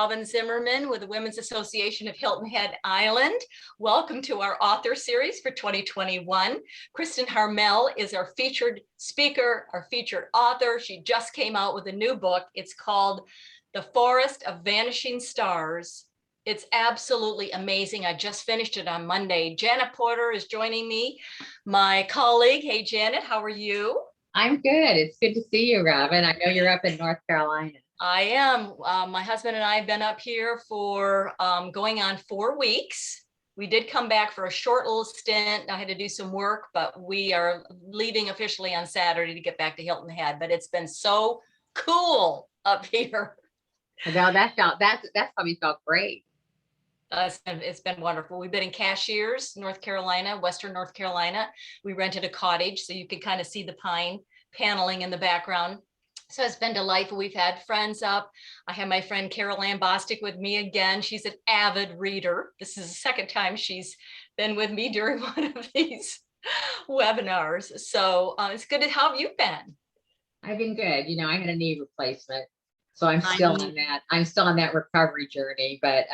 Robin Zimmerman with the Women's Association of Hilton Head Island. Welcome to our author series for 2021. Kristen Harmel is our featured speaker, our featured author. She just came out with a new book. It's called The Forest of Vanishing Stars. It's absolutely amazing. I just finished it on Monday. Janet Porter is joining me, my colleague. Hey, Janet, how are you? I'm good. It's good to see you, Robin. I know you're up in North Carolina. I am. My husband and I have been up here for going on 4 weeks. We did come back for a short little stint. I had to do some work, but we are leaving officially on Saturday to get back to Hilton Head. But it's been so cool up here. No, that's probably felt great. It's been wonderful. We've been in Cashiers, North Carolina, Western North Carolina. We rented a cottage so you could kind of see the pine paneling in the background. So it's been delightful. We've had friends up. I have my friend Carol Ann Bostic with me again. She's an avid reader. This is the second time she's been with me during one of these webinars. So it's good. How have you been? I've been good. You know, I had a knee replacement, so I'm still on that. I'm still on that recovery journey. But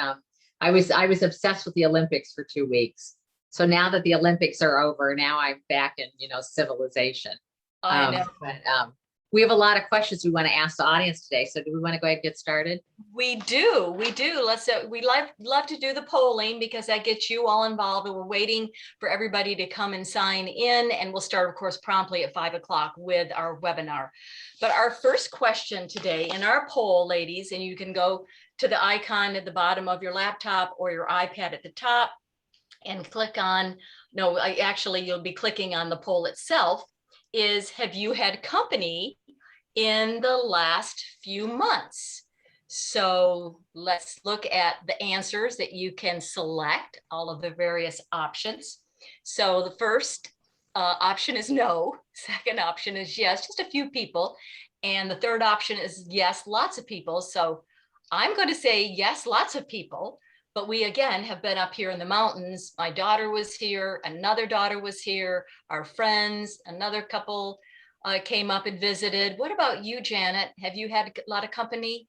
I was obsessed with the Olympics for 2 weeks. So now that the Olympics are over, now I'm back in civilization. I know. But we have a lot of questions we want to ask the audience today. So do we want to go ahead and get started? We do. Let's. We love to do the polling because that gets you all involved. And we're waiting for everybody to come and sign in. And we'll start, of course, promptly at 5 o'clock with our webinar. But our first question today in our poll, ladies, and you can go to the icon at the bottom of your laptop or your iPad at the top and click on. No, actually, you'll be clicking on the poll itself. Is, have you had company in the last few months? So let's look at the answers that you can select, all of the various options. So the first option is no. Second option is yes, just a few people. And the third option is yes, lots of people. So I'm going to say yes, lots of people. But we, again, have been up here in the mountains. My daughter was here. Another daughter was here. Our friends, another couple came up and visited. What about you, Janet? Have you had a lot of company?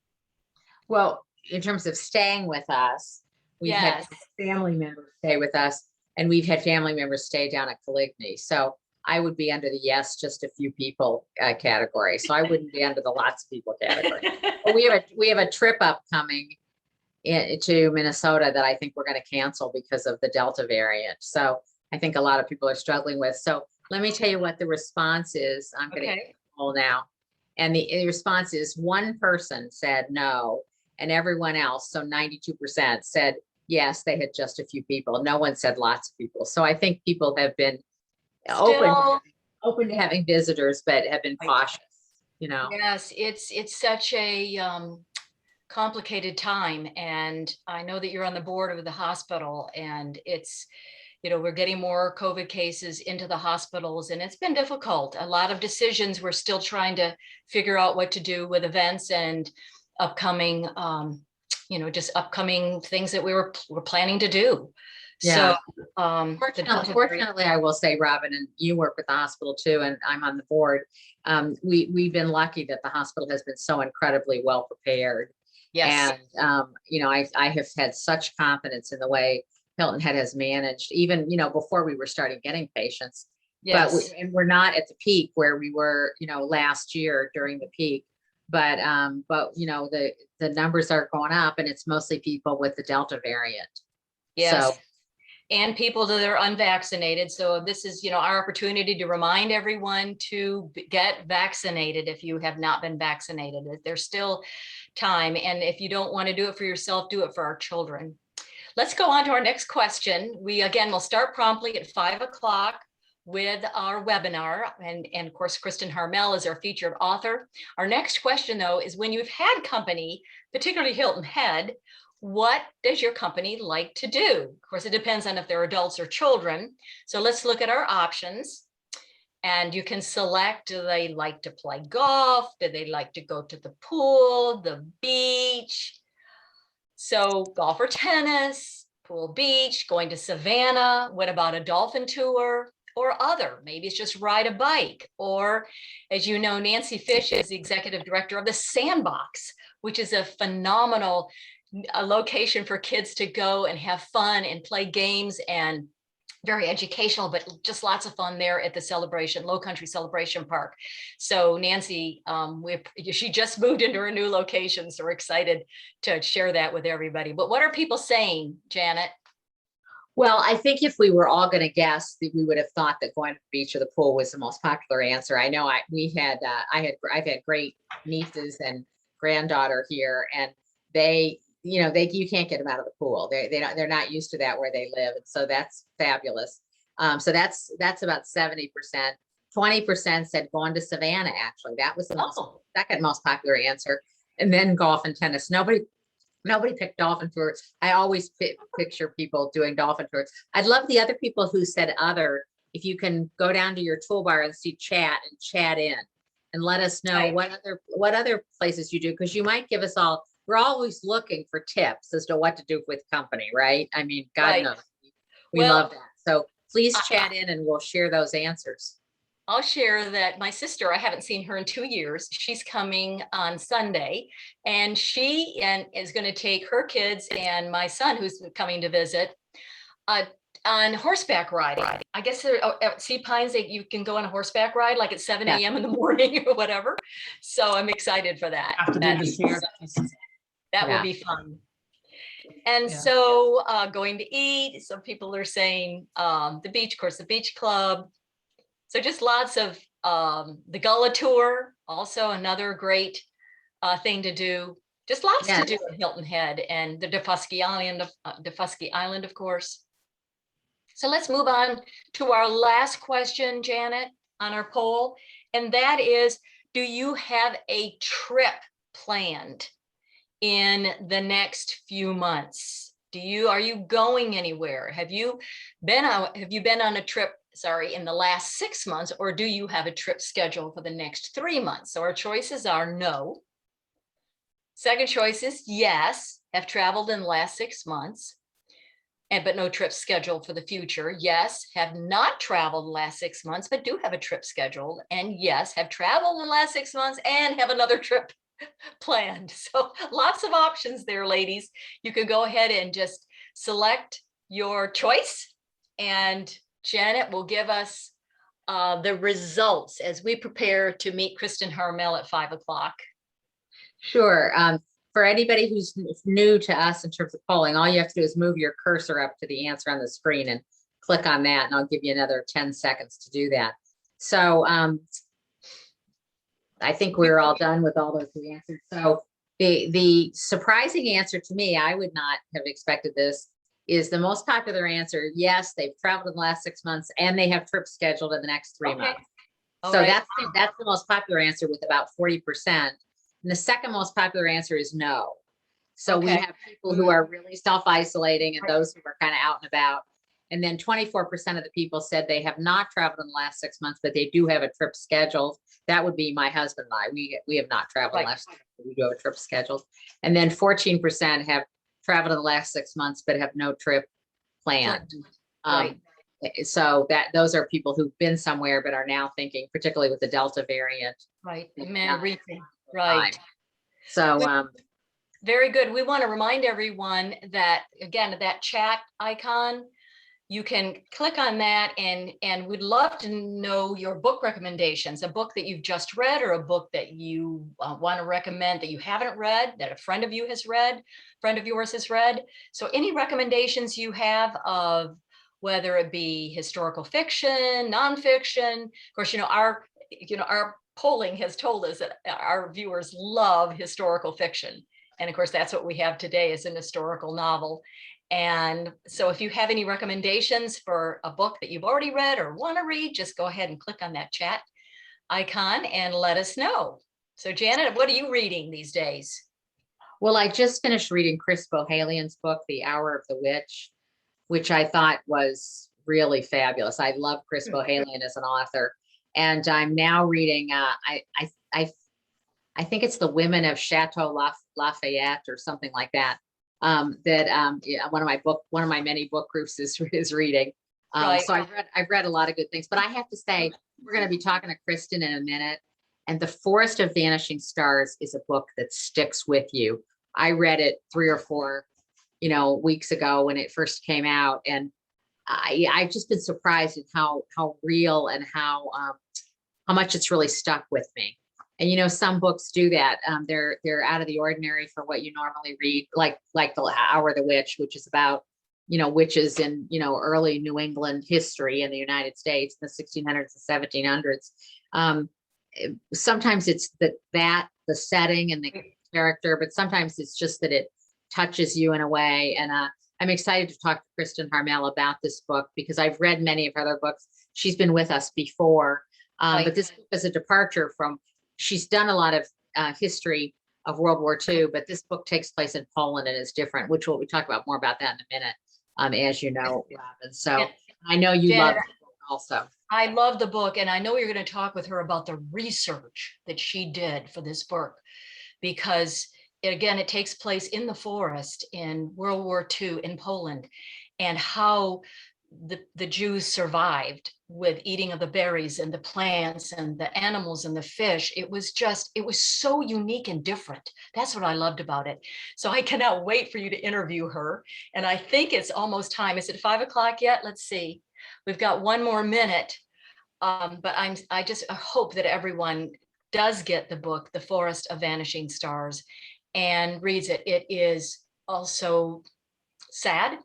Well, in terms of staying with us, we've had family members stay with us, and we've had family members stay down at Coligny. So I would be under the yes, just a few people category. So I wouldn't be under the lots of people category. But we have a trip upcoming to Minnesota that I think we're going to cancel because of the Delta variant. So I think a lot of people are struggling with. So let me tell you what the response is. I'm going to get the poll now. And the response is one person said no, and everyone else, so 92% said yes, they had just a few people. No one said lots of people. So I think people have been open to having visitors, but have been cautious, Yes, it's such a complicated time. And I know that you're on the board of the hospital, and it's, we're getting more COVID cases into the hospitals, and it's been difficult. A lot of decisions. We're still trying to figure out what to do with events and upcoming, just upcoming things that we're planning to do. Yeah. So fortunately, I will say, Robin, and you work with the hospital too, and I'm on the board. We've been lucky that the hospital has been so incredibly well prepared. Yes. And, I have had such confidence in the way Hilton Head has managed, even, before we were starting getting patients. Yes. But we're not at the peak where we were, last year during the peak. But the numbers are going up, and it's mostly people with the Delta variant. Yes. So, and people that are unvaccinated. So this is, our opportunity to remind everyone to get vaccinated if you have not been vaccinated. There's still time. And if you don't want to do it for yourself, do it for our children. Let's go on to our next question. We, again, will start promptly at 5 o'clock with our webinar. And of course, Kristen Harmel is our featured author. Our next question, though, is when you've had company, particularly Hilton Head, what does your company like to do? Of course, it depends on if they're adults or children. So let's look at our options. And you can select, do they like to play golf? Do they like to go to the pool, the beach? So golf or tennis, pool, beach, going to Savannah. What about a dolphin tour or other? Maybe it's just ride a bike. Or, as you know, Nancy Fish is the executive director of the Sandbox, which is a phenomenal a location for kids to go and have fun and play games, and very educational, but just lots of fun there at the Celebration, Low Country Celebration Park. So Nancy, she just moved into her new location, so we're excited to share that with everybody. But what are people saying, Janet? Well, I think if we were all going to guess, we would have thought that going to the beach or the pool was the most popular answer. I know I've had great nieces and granddaughter here, and you can't get them out of the pool. They're not used to that where they live, and so that's fabulous. So that's about 70%. 20% said going to Savannah. Actually, that was the second most popular answer, and then golf and tennis. Nobody picked dolphin tours. I always picture people doing dolphin tours. I'd love the other people who said other. If you can go down to your toolbar and see chat and chat in, and let us know what other places you do, because you might give us all. We're always looking for tips as to what to do with company, right? I mean, God knows we love that. So please chat in, and we'll share those answers. I'll share that my sister, I haven't seen her in 2 years. She's coming on Sunday, and she is going to take her kids and my son, who's coming to visit, on horseback riding. I guess at Sea Pines, you can go on a horseback ride like at 7 a.m. in the morning or whatever. So I'm excited for that. That will be fun. And so going to eat, some people are saying the beach, of course, the beach club. So just lots of the Gullah tour, also another great thing to do. Just lots to do in Hilton Head, and the Defusky Island, of course. So let's move on to our last question, Janet, on our poll. And that is, do you have a trip planned in the next few months? Are you going anywhere? Have you been on a trip, in the last 6 months, or do you have a trip scheduled for the next 3 months? So our choices are no. Second choice is yes, have traveled in the last 6 months, but no trip scheduled for the future. Yes, have not traveled in the last 6 months, but do have a trip scheduled. And yes, have traveled in the last 6 months and have another trip planned. So lots of options there, ladies. You can go ahead and just select your choice, and Janet will give us the results as we prepare to meet Kristen Harmel at 5 o'clock. Sure. For anybody who's new to us in terms of polling, all you have to do is move your cursor up to the answer on the screen and click on that, and I'll give you another 10 seconds to do that. So I think we're all done with all those answers. So the surprising answer to me, I would not have expected this, is the most popular answer. Yes, they've traveled in the last 6 months and they have trips scheduled in the next 3 months. So that's the most popular answer with about 40%. And the second most popular answer is no. So we have people who are really self-isolating and those who are kind of out and about. And then 24% of the people said they have not traveled in the last 6 months, but they do have a trip scheduled. That would be my husband and I. We have not traveled in the last 6 months, but we do have a trip scheduled. And then 14% have traveled in the last 6 months, but have no trip planned. So those are people who've been somewhere, but are now thinking, particularly with the Delta variant. Everything. Right. So very good. We want to remind everyone that, again, that chat icon, you can click on that, and we'd love to know your book recommendations, a book that you've just read, or a book that you want to recommend that you haven't read, that a friend of yours has read. So any recommendations you have of whether it be historical fiction, nonfiction. Of course, our polling has told us that our viewers love historical fiction. And of course, that's what we have today, is an historical novel. And so if you have any recommendations for a book that you've already read or want to read, just go ahead and click on that chat icon and let us know. So Janet, what are you reading these days? Well, I just finished reading Chris Bohjalian's book, The Hour of the Witch, which I thought was really fabulous. I love Chris Bohjalian as an author. And I'm now reading, I think it's The Women of Chateau Lafayette or something like that. One of my many book groups is reading. So I've read a lot of good things, but I have to say, we're going to be talking to Kristen in a minute. And The Forest of Vanishing Stars is a book that sticks with you. I read it 3 or 4, weeks ago when it first came out. And I've just been surprised at how real and how much it's really stuck with me. And some books do that. They're out of the ordinary for what you normally read, like The Hour of the Witch, which is about witches in early New England history in the United States in the 1600s and 1700s. Sometimes it's the setting and the character, but sometimes it's just that it touches you in a way. And I'm excited to talk to Kristen Harmel about this book because I've read many of her other books. She's been with us before, but this book is a departure from. She's done a lot of history of World War II, but this book takes place in Poland and is different, which we'll talk about more about that in a minute, as you know, Robin. So I know you love the book also. I love the book, and I know you're going to talk with her about the research that she did for this book, because it takes place in the forest in World War II in Poland, and how the Jews survived with eating of the berries and the plants and the animals and the fish. It was so unique and different. That's what I loved about it. So I cannot wait for you to interview her. And I think it's almost time. Is it 5 o'clock yet? Let's see. We've got 1 more minute. But I just hope that everyone does get the book, The Forest of Vanishing Stars, and reads it. It is also sad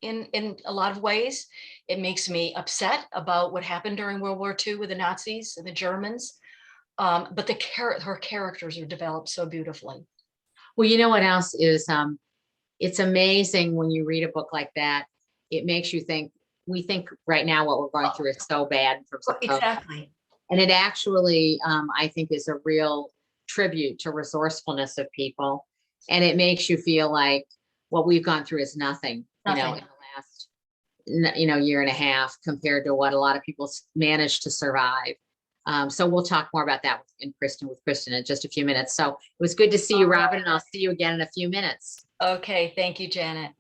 in a lot of ways. It makes me upset about what happened during World War II with the Nazis and the Germans. But her characters are developed so beautifully. Well, you know what else is, it's amazing when you read a book like that, it makes you think, we think right now what we're going through is so bad in terms of COVID. Exactly. And it actually, I think, is a real tribute to resourcefulness of people. And it makes you feel like what we've gone through is nothing. In the last, year and a half compared to what a lot of people managed to survive. So we'll talk more about that with Kristen in just a few minutes. So it was good to see you, Robin, and I'll see you again in a few minutes. Okay, thank you, Janet.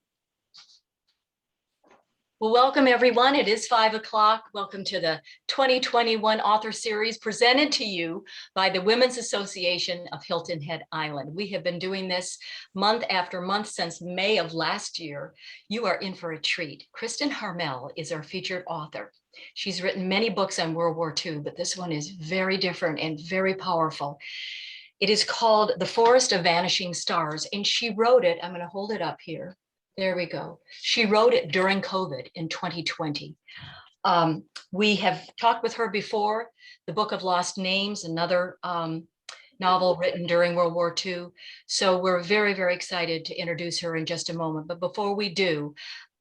Well, welcome everyone. It is 5 o'clock. Welcome to the 2021 author series presented to you by the Women's Association of Hilton Head Island. We have been doing this month after month since May of last year. You are in for a treat. Kristen Harmel is our featured author. She's written many books on World War II, but this one is very different and very powerful. It is called The Forest of Vanishing Stars, and she wrote it. I'm going to hold it up here. There we go. She wrote it during COVID in 2020. We have talked with her before. The Book of Lost Names, another novel written during World War II. So we're very, very excited to introduce her in just a moment. But before we do,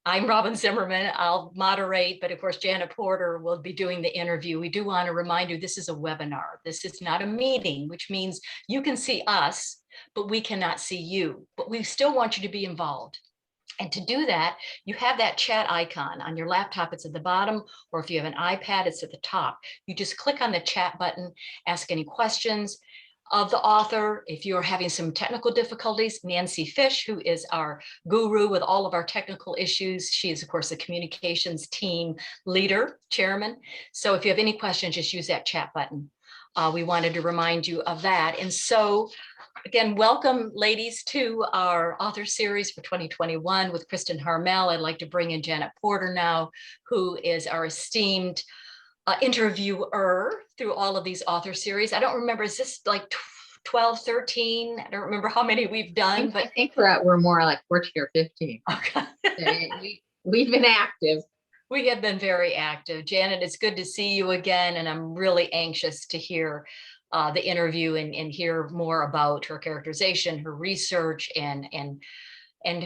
I'm Robin Zimmerman. I'll moderate, but of course, Janet Porter will be doing the interview. We do want to remind you, this is a webinar. This is not a meeting, which means you can see us, but we cannot see you. But we still want you to be involved. And to do that, you have that chat icon on your laptop. It's at the bottom, or if you have an iPad, it's at the top. You just click on the chat button, ask any questions of the author. If you're having some technical difficulties, Nancy Fish, who is our guru with all of our technical issues, she is, of course, the communications team leader, chairman. So if you have any questions, just use that chat button. We wanted to remind you of that. And so again, welcome, ladies, to our author series for 2021 with Kristen Harmel. I'd like to bring in Janet Porter now, who is our esteemed interviewer through all of these author series. I don't remember, is this like 12, 13? I don't remember how many we've done, but I think we're more like 14 or 15. Okay. We've been active. We have been very active. Janet, it's good to see you again, and I'm really anxious to hear the interview and hear more about her characterization, her research, and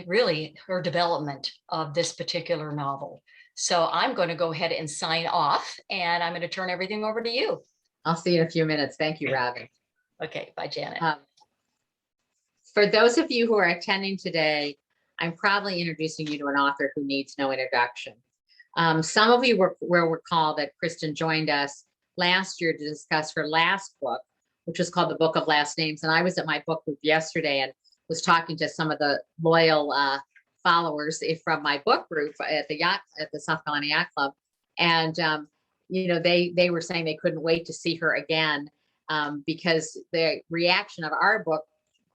really her development of this particular novel. So I'm going to go ahead and sign off, and I'm going to turn everything over to you. I'll see you in a few minutes. Thank you, Robin. Okay, bye, Janet. For those of you who are attending today, I'm probably introducing you to an author who needs no introduction. Some of you will recall that Kristen joined us last year to discuss her last book, which was called The Book of Last Names. And I was at my book group yesterday and was talking to some of the loyal followers from my book group at the South Carolina Yacht Club. And, they were saying they couldn't wait to see her again because the reaction of our book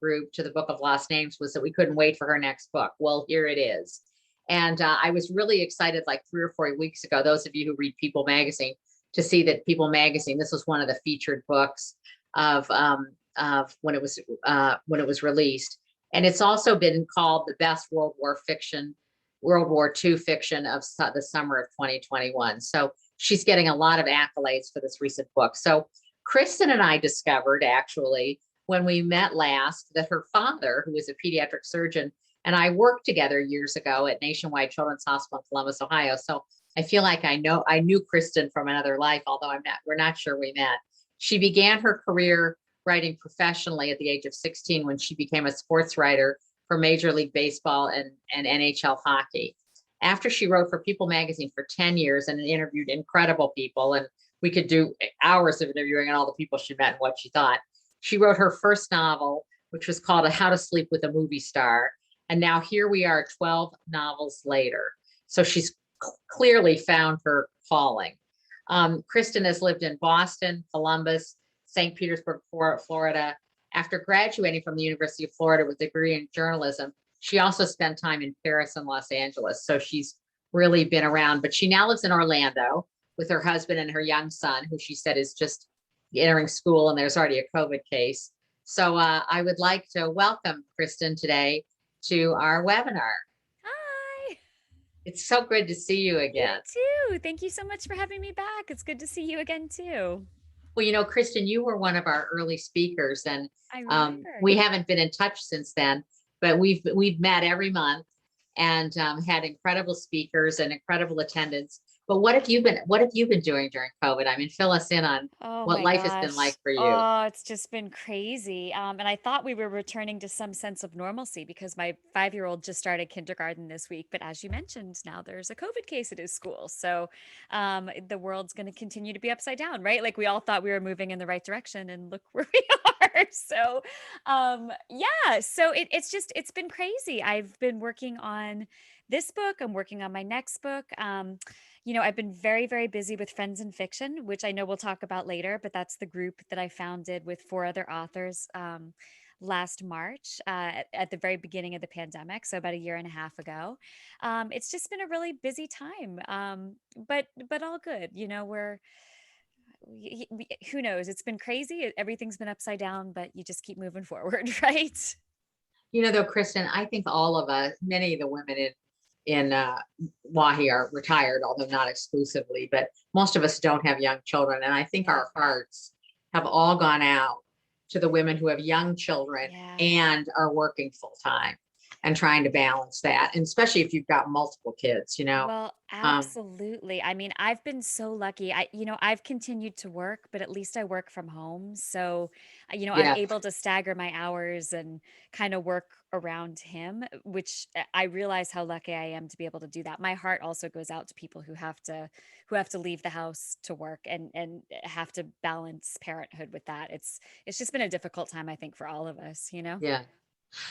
group to the Book of Lost Names was that we couldn't wait for her next book. Well, here it is. And I was really excited like 3 or 4 weeks ago, those of you who read People Magazine, to see that People Magazine, this was one of the featured books of when it was released. And it's also been called the best World War II fiction of the summer of 2021. So she's getting a lot of accolades for this recent book. So Kristen and I discovered actually when we met last that her father, who is a pediatric surgeon, and I worked together years ago at Nationwide Children's Hospital in Columbus, Ohio. So I feel like I knew Kristen from another life, although we're not sure we met. She began her career writing professionally at the age of 16 when she became a sports writer for Major League Baseball and NHL hockey. After she wrote for People Magazine for 10 years and interviewed incredible people, and we could do hours of interviewing on all the people she met and what she thought. She wrote her first novel, which was called How to Sleep with a Movie Star. And now here we are 12 novels later. So she's clearly found her calling. Kristen has lived in Boston, Columbus, St. Petersburg, Florida. After graduating from the University of Florida with a degree in journalism, she also spent time in Paris and Los Angeles. So she's really been around, but she now lives in Orlando with her husband and her young son, who she said is just entering school, and there's already a COVID case. So I would like to welcome Kristen today to our webinar. Hi. It's so good to see you again. You too. Thank you so much for having me back. It's good to see you again too. Well, you know, Kristen, you were one of our early speakers, and I remember. we haven't been in touch since then, but we've met every month and had incredible speakers and incredible attendance. But what have you been doing during COVID? I mean, fill us in on Oh what my life has been like gosh. for you. Oh, it's just been crazy. And I thought we were returning to some sense of normalcy because my 5-year-old just started kindergarten this week. But as you mentioned, now there's a COVID case at his school. So the world's going to continue to be upside down, right? Like we all thought we were moving in the right direction, and look where we are. So yeah, so it's been crazy. I've been working on this book. I'm working on my next book. I've been very, very busy with Friends in Fiction, which I know we'll talk about later, but that's the group that I founded with 4 other authors last March at the very beginning of the pandemic. So about a year and a half ago. It's just been a really busy time, but all good. Who knows? It's been crazy. Everything's been upside down, but you just keep moving forward, right? You know, though, Kristen, I think all of us, many of the women in Wahi are retired, although not exclusively, but most of us don't have young children. And I think our hearts have all gone out to the women who have young children Yeah. and are working full time and trying to balance that. And especially if you've got multiple kids, you know. Well, absolutely. I mean, I've been so lucky. I've continued to work, but at least I work from home. So, I'm Yeah, able to stagger my hours and kind of work around him, which I realize how lucky I am to be able to do that. My heart also goes out to people who have to leave the house to work and have to balance parenthood with that. It's just been a difficult time, I think, for all of us, you know? yeah.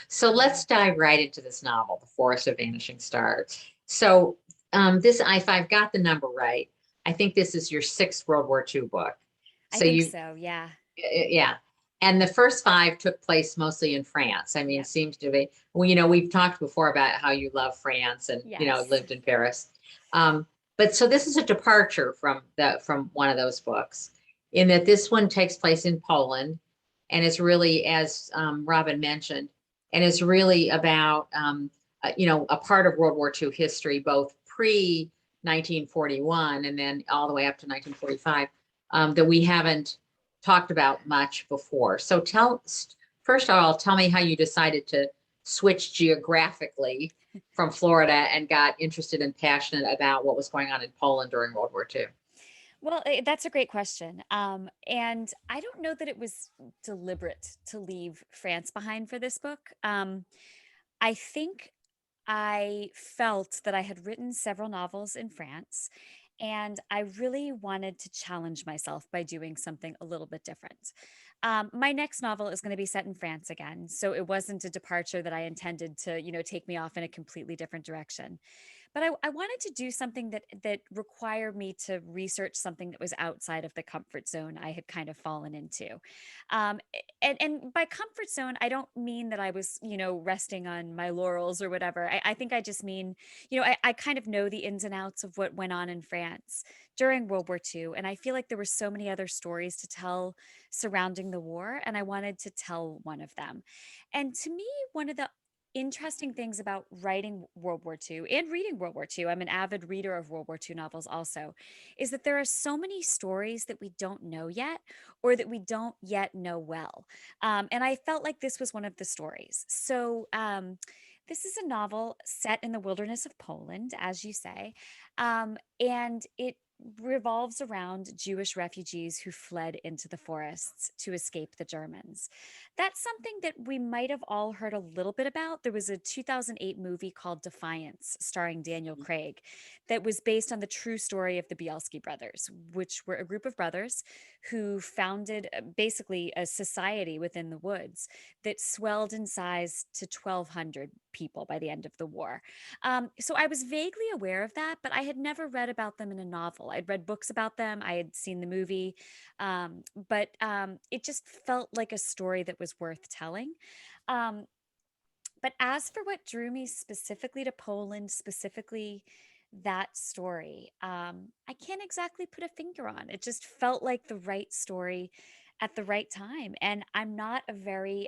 So let's dive right into this novel, The Forest of Vanishing Stars. So if I've got the number right, I think this is your sixth World War II book. I So think you, so. Yeah. yeah. And the first five took place mostly in France. I mean, Yep. seems to be, well, we've talked before about how you love France and, Yes. lived in Paris. But so this is a departure from one of those books in that this one takes place in Poland and is really, as Robin mentioned, and is really about, a part of World War II history, both pre 1941 and then all the way up to 1945, that we haven't talked about much before. So first of all, tell me how you decided to switch geographically from Florida and got interested and passionate about what was going on in Poland during World War II. Well, that's a great question. And I don't know that it was deliberate to leave France behind for this book. I think I felt that I had written several novels in France, and I really wanted to challenge myself by doing something a little bit different. My next novel is going to be set in France again, so it wasn't a departure that I intended to, take me off in a completely different direction. but I wanted to do something that required me to research something that was outside of the comfort zone I had kind of fallen into. And by comfort zone, I don't mean that I was, resting on my laurels or whatever. I think I just mean, I kind of know the ins and outs of what went on in France during World War II. And I feel like there were so many other stories to tell surrounding the war, and I wanted to tell one of them. And to me, one of the interesting things about writing World War II and reading World War II, I'm an avid reader of World War II novels also, is that there are so many stories that we don't know yet or that we don't yet know well. And I felt like this was one of the stories. This is a novel set in the wilderness of Poland, as you say, and it revolves around Jewish refugees who fled into the forests to escape the Germans. That's something that we might have all heard a little bit about. There was a 2008 movie called Defiance, starring Daniel Craig, that was based on the true story of the Bielski brothers, which were a group of brothers who founded basically a society within the woods that swelled in size to 1,200 people by the end of the war. So I was vaguely aware of that, but I had never read about them in a novel. I'd read books about them, I had seen the movie, but it just felt like a story that was worth telling. Um, but as for what drew me specifically to Poland, specifically that story, I can't exactly put a finger on. It just felt like the right story at the right time. And I'm not a very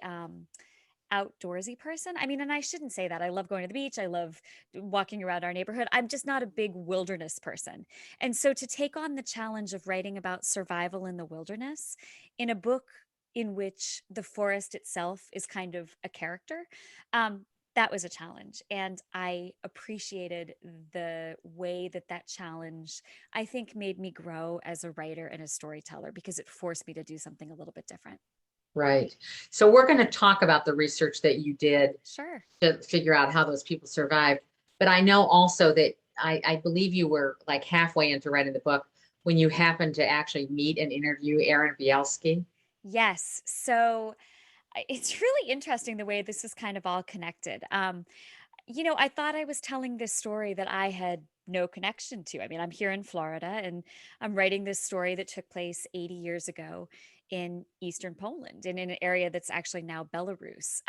outdoorsy person. I mean, and I shouldn't say that. I love going to the beach. I love walking around our neighborhood. I'm just not a big wilderness person. And so to take on the challenge of writing about survival in the wilderness in a book in which the forest itself is kind of a character, that was a challenge. And I appreciated the way that that challenge, I think, made me grow as a writer and a storyteller because it forced me to do something a little bit different. Right. So we're going to talk about the research that you did Sure. to figure out how those people survived. But I know also that I believe you were like halfway into writing the book when you happened to actually meet and interview Aaron Bielski. Yes. So it's really interesting the way this is kind of all connected. I thought I was telling this story that I had no connection to. I mean, I'm here in Florida and I'm writing this story that took place 80 years ago in Eastern Poland and in an area that's actually now Belarus.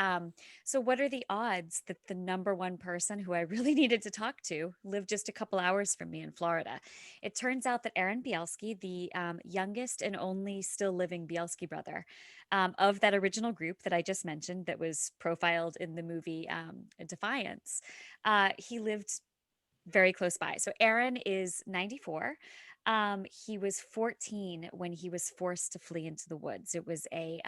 So, what are the odds that the number one person who I really needed to talk to lived just a couple hours from me in Florida? It turns out that Aaron Bielski, the youngest and only still living Bielski brother, of that original group that I just mentioned that was profiled in the movie Defiance, he lived very close by. So Aaron is 94. He was 14 when he was forced to flee into the woods. It was a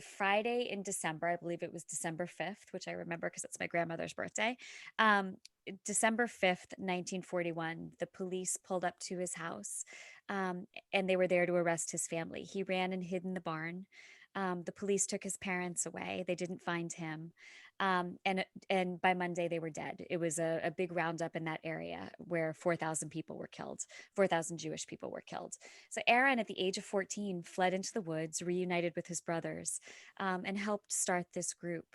Friday in December. I believe it was December 5th, which I remember because it's my grandmother's birthday. Um, December 5th, 1941, the police pulled up to his house, and they were there to arrest his family. He ran and hid in the barn. The police took his parents away. They didn't find him. And by Monday they were dead. It was a big roundup in that area where 4,000 people were killed. 4,000 Jewish people were killed. So Aaron, at the age of 14, fled into the woods, reunited with his brothers, and helped start this group.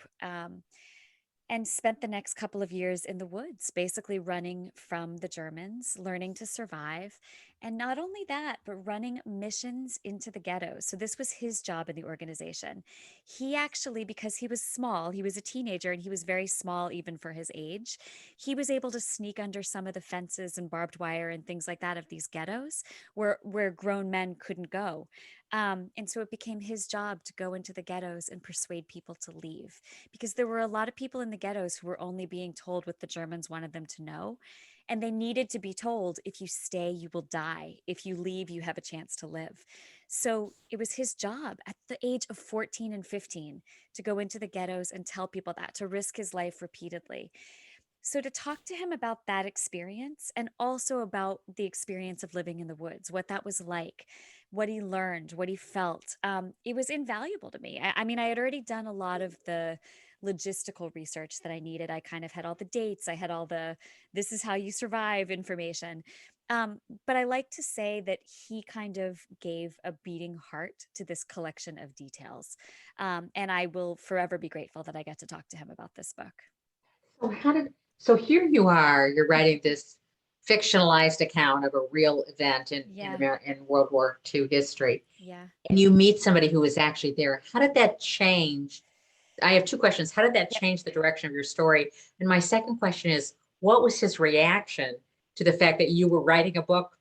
And spent the next couple of years in the woods, basically running from the Germans, learning to survive. And not only that, but running missions into the ghettos. So this was his job in the organization. He actually, because he was small, he was a teenager and he was very small even for his age, he was able to sneak under some of the fences and barbed wire and things like that of these ghettos where grown men couldn't go. And so it became his job to go into the ghettos and persuade people to leave because there were a lot of people in the ghettos who were only being told what the Germans wanted them to know. And they needed to be told, if you stay, you will die. If you leave, you have a chance to live. So it was his job at the age of 14 and 15 to go into the ghettos and tell people that, to risk his life repeatedly. So, to talk to him about that experience and also about the experience of living in the woods, what that was like, what he learned, what he felt, it was invaluable to me. I mean, I had already done a lot of the logistical research that I needed. I kind of had all the dates, I had all the this is how you survive information. But I like to say that he kind of gave a beating heart to this collection of details. And I will forever be grateful that I get to talk to him about this book. So So here you are, you're writing this fictionalized account of a real event Yeah. In World War II history, Yeah. and you meet somebody who was actually there. How did that change? I have two questions. How did that Yep. change the direction of your story? And my second question is, what was his reaction to the fact that you were writing a book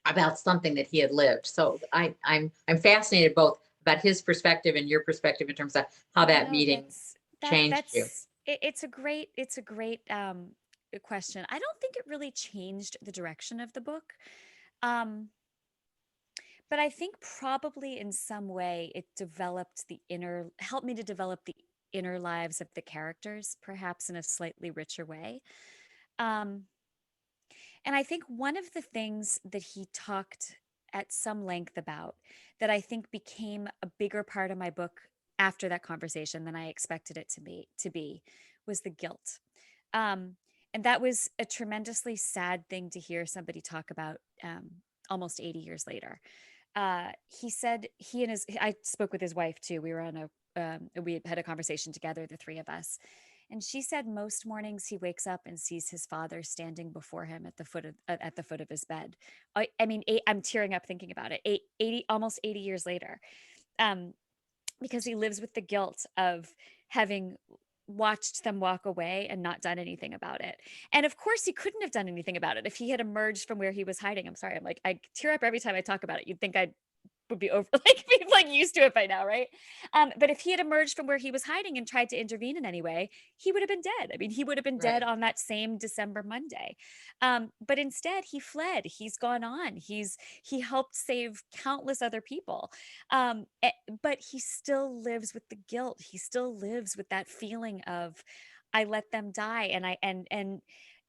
about something that he had lived? So I'm fascinated both about his perspective and your perspective in terms of how that No, meeting changed you. it's a great question. I don't think it really changed the direction of the book. Um, but I think probably in some way it helped me to develop the inner lives of the characters, perhaps in a slightly richer way. Um, and I think one of the things that he talked at some length about that I think became a bigger part of my book after that conversation than I expected it to be was the guilt. Um, and that was a tremendously sad thing to hear somebody talk about almost 80 years later. He said I spoke with his wife too. We had a conversation together, the three of us. And she said most mornings he wakes up and sees his father standing before him at the foot of his bed. I mean, I'm tearing up thinking about it. 80, almost 80 years later. Um, because he lives with the guilt of having watched them walk away and not done anything about it. And of course, he couldn't have done anything about it if he had emerged from where he was hiding. I'm sorry. I'm like, I tear up every time I talk about it. You'd think I would be over be like used to it by now, right? But if he had emerged from where he was hiding and tried to intervene in any way, he would have been dead. I mean, he would have been dead Right. on that same December Monday. But instead, he fled. He's gone on. He helped save countless other people. But he still lives with the guilt. He still lives with that feeling of, I let them die,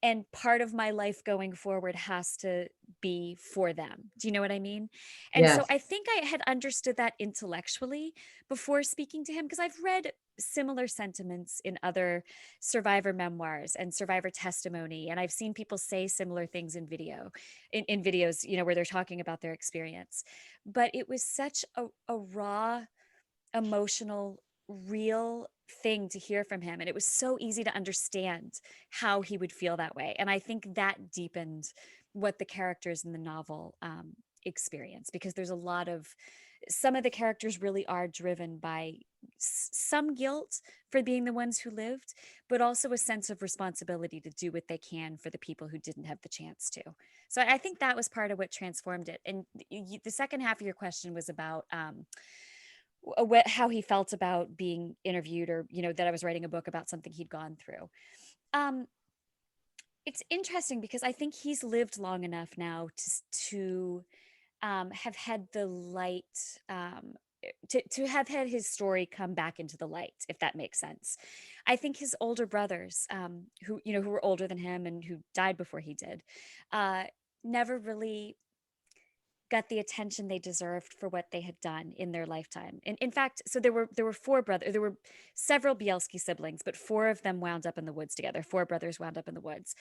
and part of my life going forward has to be for them. Do you know what I mean? And so Yes. I think I had understood that intellectually before speaking to him, because I've read similar sentiments in other survivor memoirs and survivor testimony, and I've seen people say similar things in videos, where they're talking about their experience. But it was such a raw, emotional, real thing to hear from him. And it was so easy to understand how he would feel that way. And I think that deepened what the characters in the novel experience, because there's a lot of some of the characters really are driven by some guilt for being the ones who lived, but also a sense of responsibility to do what they can for the people who didn't have the chance to. So I think that was part of what transformed it. And the second half of your question was about how he felt about being interviewed, or that I was writing a book about something he'd gone through. um it's interesting because I think he's lived long enough now to have had the light, to have had his story come back into the light, if that makes sense. I think his older brothers, who were older than him and who died before he did, uh never really got the attention they deserved for what they had done in their lifetime. And in fact, so there were four brothers. There were several Bielski siblings, but four of them wound up in the woods together. Four brothers wound up in the woods.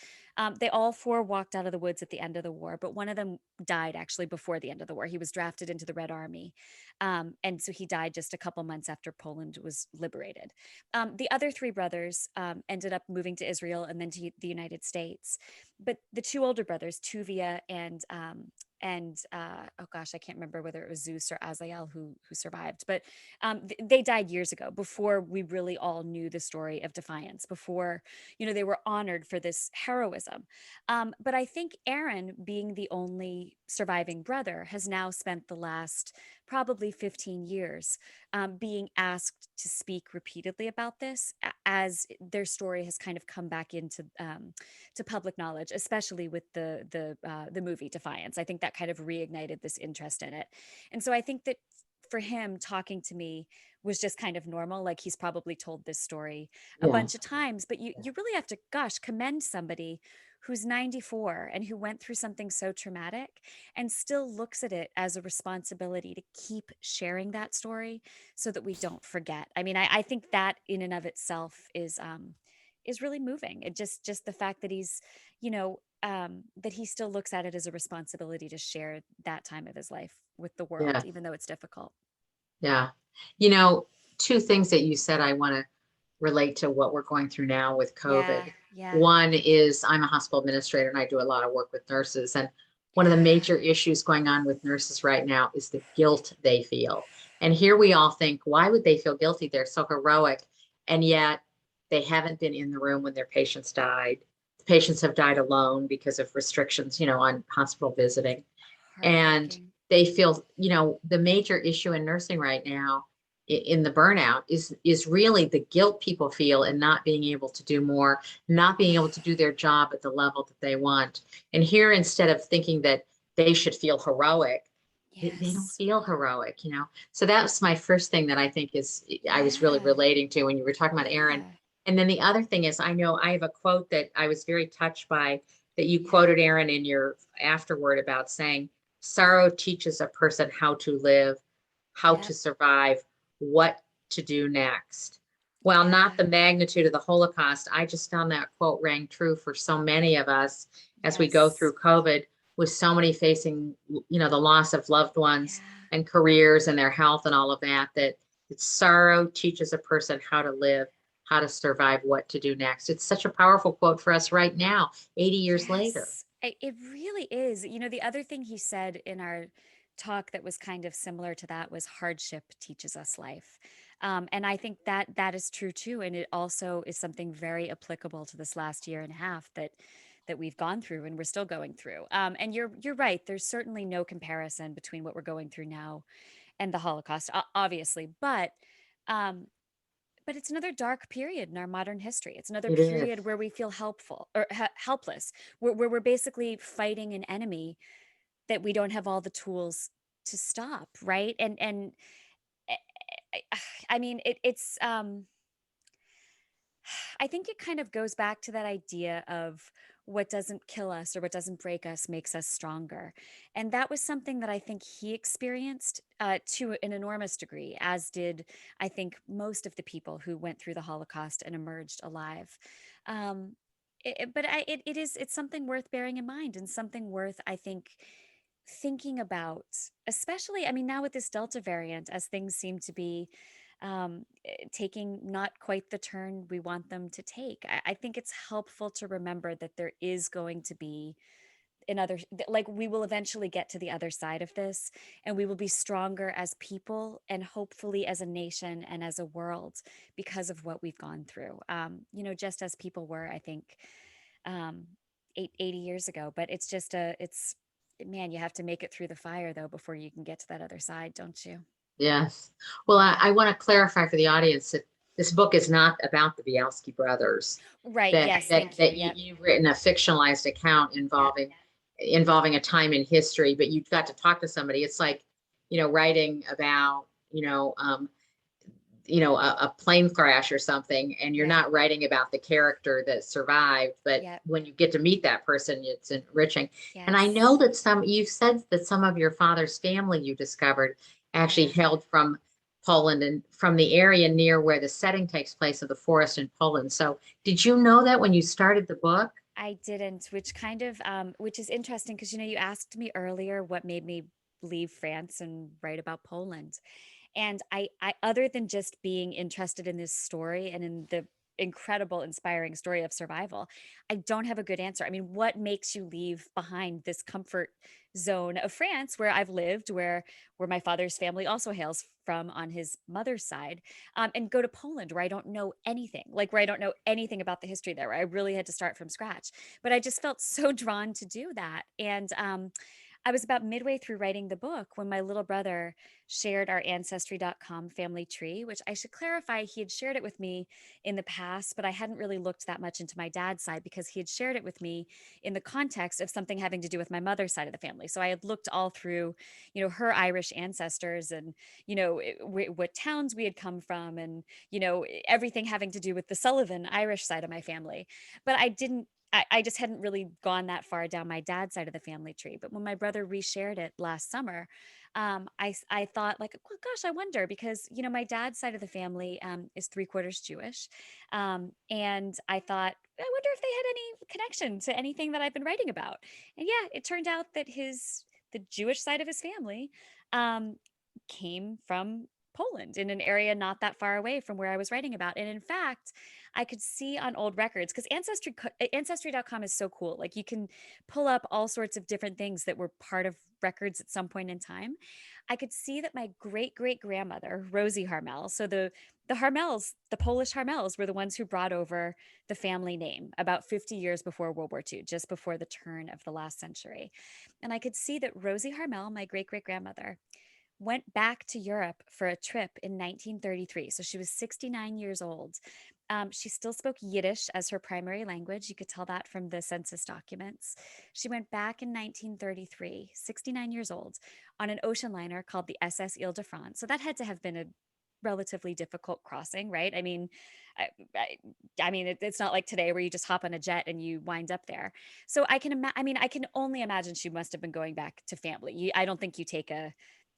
They all four walked out of the woods at the end of the war, but one of them died actually before the end of the war. He was drafted into the Red Army, and so he died just a couple months after Poland was liberated. The other three brothers ended up moving to Israel and then to the United States. But the two older brothers, Tuvia and oh gosh, I can't remember whether it was Zeus or Azael who survived, but they died years ago, before we really all knew the story of Defiance, before they were honored for this heroism. But I think Aaron, being the only surviving brother, has now spent the last probably 15 years being asked to speak repeatedly about this, as their story has kind of come back into to public knowledge, especially with the movie Defiance. I think that kind of reignited this interest in it. And so I think that for him, talking to me was just kind of normal. Like, he's probably told this story a Yeah. bunch of times, but you really have to, gosh, commend somebody who's 94 and who went through something so traumatic and still looks at it as a responsibility to keep sharing that story so that we don't forget. I mean, I think that in and of itself is really moving. It just the fact that he's, that he still looks at it as a responsibility to share that time of his life with the world, Yeah. even though it's difficult. Yeah. You know, two things that you said I want to relate to what we're going through now with Yeah. COVID. Yeah. One is I'm a hospital administrator and I do a lot of work with nurses. And one of the Yeah. major issues going on with nurses right now is the guilt they feel. And here we all think, why would they feel guilty? They're so heroic. And yet they haven't been in the room when their patients died. The patients have died alone because of restrictions, on hospital visiting. And Heartbreaking. they feel, the major issue in nursing right now in the burnout is really the guilt people feel and not being able to do more, not being able to do their job at the level that they want. And here, instead of thinking that they should feel heroic, they don't Yes. feel heroic. So that's my first thing that I think is I was really Yeah. relating to when you were talking about Aaron. Yeah. And then the other thing is, I know I have a quote that I was very touched by, that you Yeah. quoted Aaron in your afterword, about saying sorrow teaches a person how to live, how to Yep. survive, what to do next. While not Yeah. the magnitude of the Holocaust, I just found that quote rang true for so many of us as we go Yes. through COVID, with so many facing, the loss of loved ones Yeah. and careers and their health and all of that, that sorrow teaches a person how to live, how to survive, what to do next. It's such a powerful quote for us right now, 80 years later. Yes, it really is. The other thing he said in our talk that was kind of similar to that was hardship teaches us life. And I think that that is true too. And it also is something very applicable to this last year and a half that we've gone through and we're still going through. And you're right. There's certainly no comparison between what we're going through now and the Holocaust, obviously. Um, but it's another dark period in our modern history. It's another It is. period where we feel helpful or helpless, where we're basically fighting an enemy that we don't have all the tools to stop, right? And eh, I mean, I think it kind of goes back to that idea of what doesn't kill us or what doesn't break us makes us stronger. And that was something that I think he experienced to an enormous degree, as did, I think, most of the people who went through the Holocaust and emerged alive. Um, it's something worth bearing in mind and something worth, I think, thinking about, especially, I mean, now with this Delta variant, as things seem to be taking not quite the turn we want them to take. I think it's helpful to remember that there is going to be another, like, we will eventually get to the other side of this and we will be stronger as people and hopefully as a nation and as a world because of what we've gone through. Just as people were, I think, um, 80 years ago. But man, you have to make it through the fire though before you can get to that other side, don't you? Yes. Well, I want to clarify for the audience that this book is not about the Bielski brothers. Right. That Yes. that Thank you. that Yep. you've written a fictionalized account Yep. involving a time in history, but you've got to talk to somebody. It's like, writing about, a plane crash or something, and you're Right. not writing about the character that survived, but Yep. when you get to meet that person, it's enriching. And I Yes. know that you said that some of your father's family you discovered actually Yeah. hailed from Poland and from the area near where the setting takes place of the forest in Poland. So did you know that when you started the book? I didn't, which is interesting because you asked me earlier what made me leave France and write about Poland. And I other than just being interested in this story and in the incredible, inspiring story of survival, I don't have a good answer. I mean, what makes you leave behind this comfort zone of France where I've lived, where my father's family also hails from on his mother's side, and go to Poland where I don't know anything, like where I don't know anything about the history there, where I really had to start from scratch. But I just felt so drawn to do that. And I was about midway through writing the book when my little brother shared our ancestry.com family tree, which I should clarify, he had shared it with me in the past, but I hadn't really looked that much into my dad's side because he had shared it with me in the context of something having to do with my mother's side of the family. So I had looked all through, her Irish ancestors and, what towns we had come from and, everything having to do with the Sullivan Irish side of my family. But I just hadn't really gone that far down my dad's side of the family tree. But when my brother reshared it last summer, I thought, like, well, gosh, I wonder, because my dad's side of the family is three-quarters Jewish, and I thought, I wonder if they had any connection to anything that I've been writing about. And yeah, it turned out that the Jewish side of his family um, came from Poland, in an area not that far away from where I was writing about. And in fact, I could see on old records, because ancestry.com is so cool. Like you can pull up all sorts of different things that were part of records at some point in time. I could see that my great great grandmother, Rosie Harmel, so the Harmels, the Polish Harmels, were the ones who brought over the family name about 50 years before World War II, just before the turn of the last century. And I could see that Rosie Harmel, my great great grandmother, went back to Europe for a trip in 1933. So she was 69 years old. She still spoke Yiddish as her primary language. You could tell that from the census documents. She went back in 1933, 69 years old, on an ocean liner called the SS Ile-de-France. So that had to have been a relatively difficult crossing, right? I mean, I, it's not like today where you just hop on a jet and you wind up there. So I can only imagine she must have been going back to family. I don't think you take a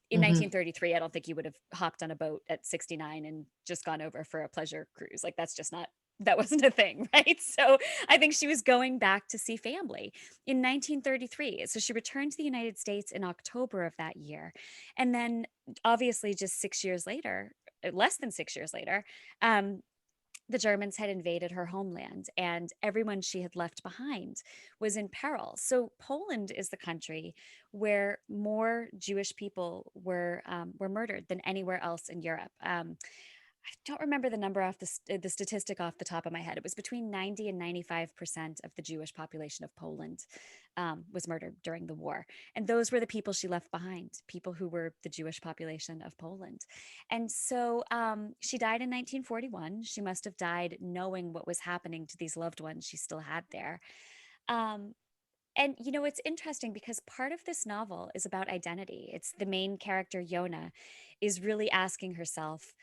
in Mhm. 1933, I don't think you would have hopped on a boat at 69 and just gone over for a pleasure cruise. Like that's just not, that wasn't a thing, right? So I think she was going back to see family in 1933. So she returned to the United States in October of that year. And then obviously just 6 years later, less than 6 years later, um, the Germans had invaded her homeland and everyone she had left behind was in peril. So Poland is the country where more Jewish people were murdered than anywhere else in Europe. I don't remember the number the statistic off the top of my head. It was between 90 and 95% of the Jewish population of Poland was murdered during the war. And those were the people she left behind, people who were the Jewish population of Poland. And so she died in 1941. She must have died knowing what was happening to these loved ones she still had there. Um, and it's interesting because part of this novel is about identity. It's the main character, Yona, is really asking herself,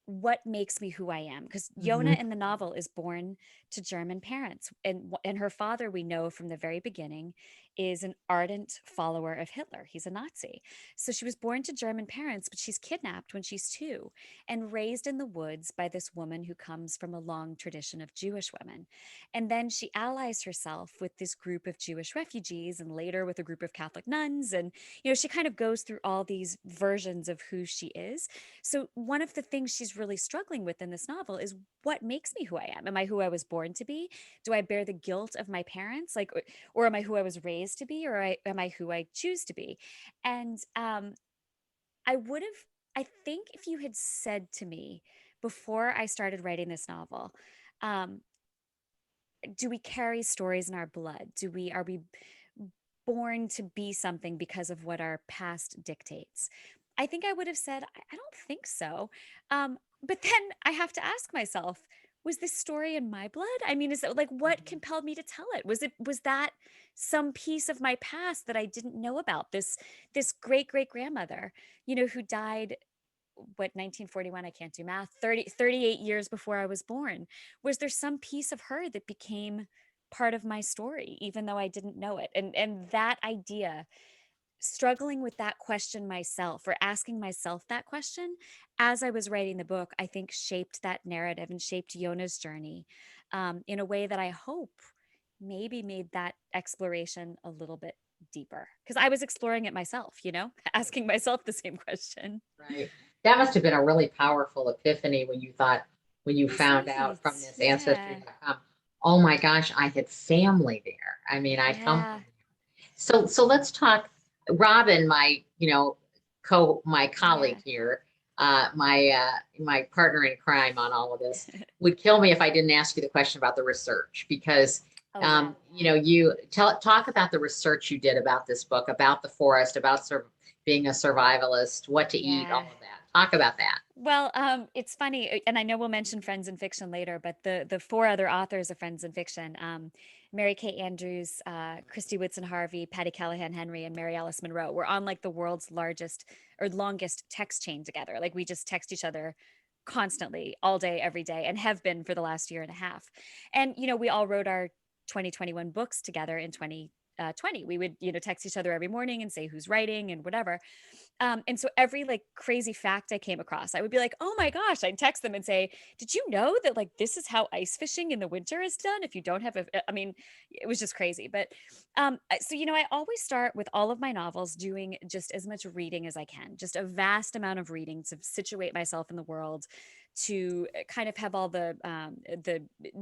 what makes me who I am? Because Mhm. Yona in the novel is born to German parents, and her father, we know from the very beginning, is an ardent follower of Hitler. He's a Nazi. So she was born to German parents, but she's kidnapped when she's 2 and raised in the woods by this woman who comes from a long tradition of Jewish women. And then she allies herself with this group of Jewish refugees and later with a group of Catholic nuns. And, she kind of goes through all these versions of who she is. So one of the things she's really struggling with in this novel is, what makes me who I am? Am I who I was born to be? Do I bear the guilt of my parents? Like, or am I who I was raised to be? Or am I who I choose to be? And I would have, I think if you had said to me before I started writing this novel, um, do we carry stories in our blood? Are we born to be something because of what our past dictates? I think I would have said, I don't think so. But then I have to ask myself, was this story in my blood? I mean, is it like, what Mhm. compelled me to tell it? Was that some piece of my past that I didn't know about? This great great grandmother, who died, what, 1941, I can't do math, 38 years before I was born. Was there some piece of her that became part of my story even though I didn't know it? And that idea, struggling with that question myself, or asking myself that question as I was writing the book, I think shaped that narrative and shaped Yona's journey in a way that I hope maybe made that exploration a little bit deeper, because I was exploring it myself, asking myself the same question. Right. That must have been a really powerful epiphany when you That's found right. out from this Yeah. ancestry.com. Oh my gosh, I had family there. I mean, I come Yeah. from. So let's talk. Robin, my colleague Yeah. here, my partner in crime on all of this, would kill me if I didn't ask you the question about the research, because Oh, yeah. you talk about the research you did about this book, about the forest, about being a survivalist, what to eat, all Yeah. of that. Talk about that. Well, it's funny, and I know we'll mention Friends in Fiction later, but the 4 other authors of Friends in Fiction, Mary Kay Andrews, Christy Whitson Harvey, Patty Callahan Henry, and Mary Alice Monroe were on like the world's largest or longest text chain together. Like we just text each other constantly, all day, every day, and have been for the last year and a half. And we all wrote our 2021 books together in 20. We would, text each other every morning and say who's writing and whatever. And so every like crazy fact I came across, I would be like, oh my gosh, I'd text them and say, did you know that like this is how ice fishing in the winter is done? If you don't have I mean, it was just crazy. But so, I always start with all of my novels doing just as much reading as I can, just a vast amount of reading to situate myself in the world, to kind of have all the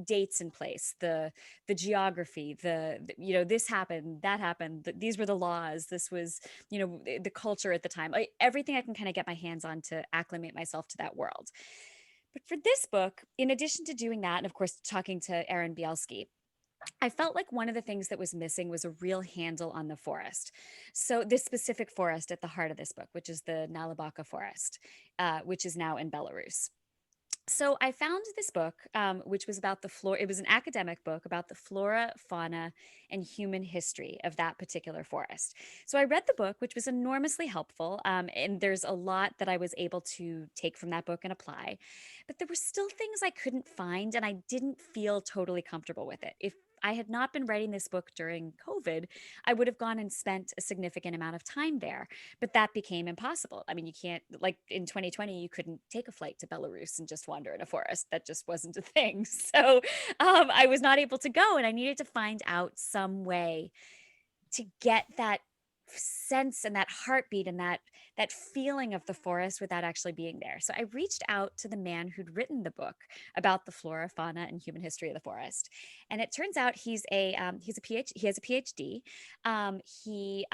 dates in place, the geography, this happened, that happened, these were the laws, this was, the culture at the time, everything I can kind of get my hands on to acclimate myself to that world. But for this book, in addition to doing that, and of course talking to Aaron Bielski, I felt like one of the things that was missing was a real handle on the forest. So this specific forest at the heart of this book, which is the Nalibaka forest, which is now in Belarus. So I found this book, which was about the flora. It was an academic book about the flora, fauna, and human history of that particular forest. So I read the book, which was enormously helpful. And there's a lot that I was able to take from that book and apply. But there were still things I couldn't find, and I didn't feel totally comfortable with it. If I had not been writing this book during COVID, I would have gone and spent a significant amount of time there, but that became impossible. I mean, you can't, like in 2020, you couldn't take a flight to Belarus and just wander in a forest. That just wasn't a thing. So I was not able to go, and I needed to find out some way to get that sense and that heartbeat and that feeling of the forest without actually being there. So I reached out to the man who'd written the book about the flora, fauna, and human history of the forest, and it turns out he's a PhD. He has a PhD. He